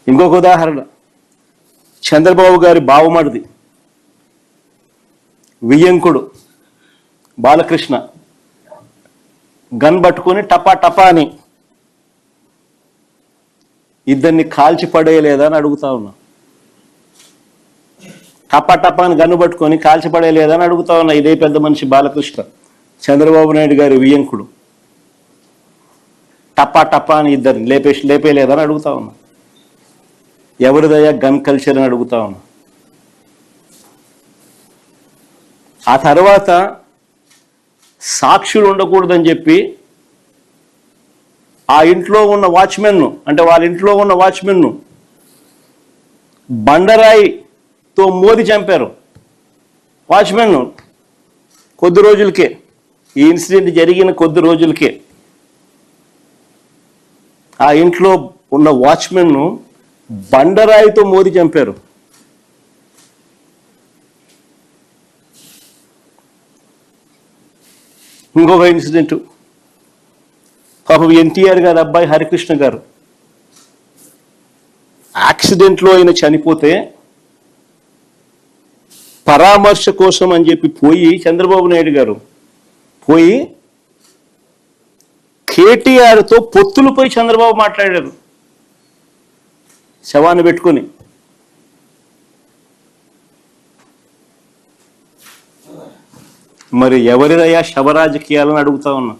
ఇంకొక ఉదాహరణ, చంద్రబాబు గారి బావమరిది వియ్యంకుడు బాలకృష్ణ గన్ పట్టుకొని టపా టపా అని ఇద్దరిని కాల్చి పడేయలేదా అని అడుగుతా ఉన్నా. టపా టపా అని గన్ను పట్టుకొని కాల్చి పడేయలేదా అని అడుగుతా ఉన్నా. ఇదే పెద్ద మనిషి బాలకృష్ణ, చంద్రబాబు నాయుడు గారి వియ్యంకుడు, టపా టపా అని ఇద్దరిని లేపేయలేదని అడుగుతా ఉన్నా. ఎవరిదయ్యా గన్ కల్చర్ అని అడుగుతా ఉన్నా. ఆ తర్వాత సాక్షులు ఉండకూడదని చెప్పి ఆ ఇంట్లో ఉన్న వాచ్మెన్ను, అంటే వాళ్ళ ఇంట్లో ఉన్న వాచ్మెన్ను బండరాయితో మోది చంపారు. వాచ్మెన్ను కొద్ది రోజులకే, ఈ ఇన్సిడెంట్ జరిగిన కొద్ది రోజులకే ఆ ఇంట్లో ఉన్న వాచ్మెన్ను బండరాయితో మోది చంపారు. ఇంకొక ఇన్సిడెంట్, పాపం ఎన్టీఆర్ గారి అబ్బాయి హరికృష్ణ గారు యాక్సిడెంట్లో ఆయన చనిపోతే పరామర్శ కోసం అని చెప్పి పోయి చంద్రబాబు నాయుడు గారు పోయి కేటీఆర్తో పొత్తులపై చంద్రబాబు మాట్లాడారు శవాన్ని పెట్టుకొని. మరి ఎవరిదయ్యా శవరాజకీయాలని అడుగుతా ఉన్నా.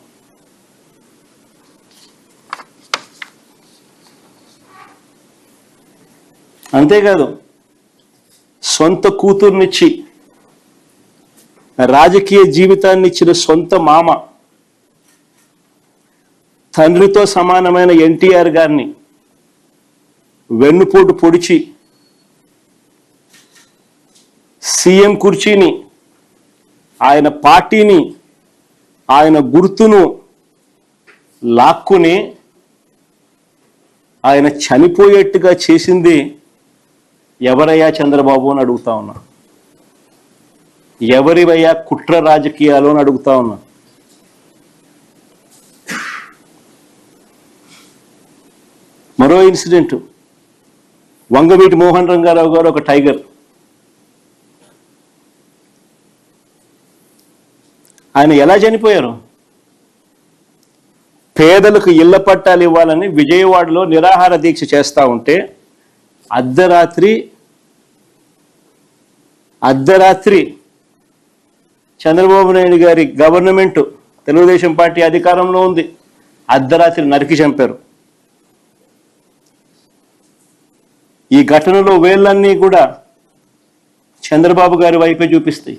అంతేకాదు, సొంత కూతుర్నిచ్చి రాజకీయ జీవితాన్ని ఇచ్చిన సొంత మామ, తండ్రితో సమానమైన ఎన్టీఆర్ గారిని వెన్నుపోటు పొడిచి సీఎం కుర్చీని, ఆయన పార్టీని, ఆయన గుర్తును లాక్కుని ఆయన చనిపోయేట్టుగా చేసింది ఎవరయ్యా చంద్రబాబు అని అడుగుతా ఉన్నా. ఎవరివయ్యా కుట్ర రాజకీయాలు అని అడుగుతా ఉన్నా. మరో ఇన్సిడెంట్, వంగవీటి మోహన్ రంగారావు గారు ఒక టైగర్. ఆయన ఎలా చనిపోయారు? పేదలకు ఇళ్ల పట్టాలు ఇవ్వాలని విజయవాడలో నిరాహార దీక్ష చేస్తూ ఉంటే అర్ధరాత్రి చంద్రబాబు నాయుడు గారి గవర్నమెంట్, తెలుగుదేశం పార్టీ అధికారంలో ఉంది, అర్ధరాత్రి నరికి చంపారు. ఈ ఘటనలో వేళ్ళన్నీ కూడా చంద్రబాబు గారి వైపే చూపిస్తాయి.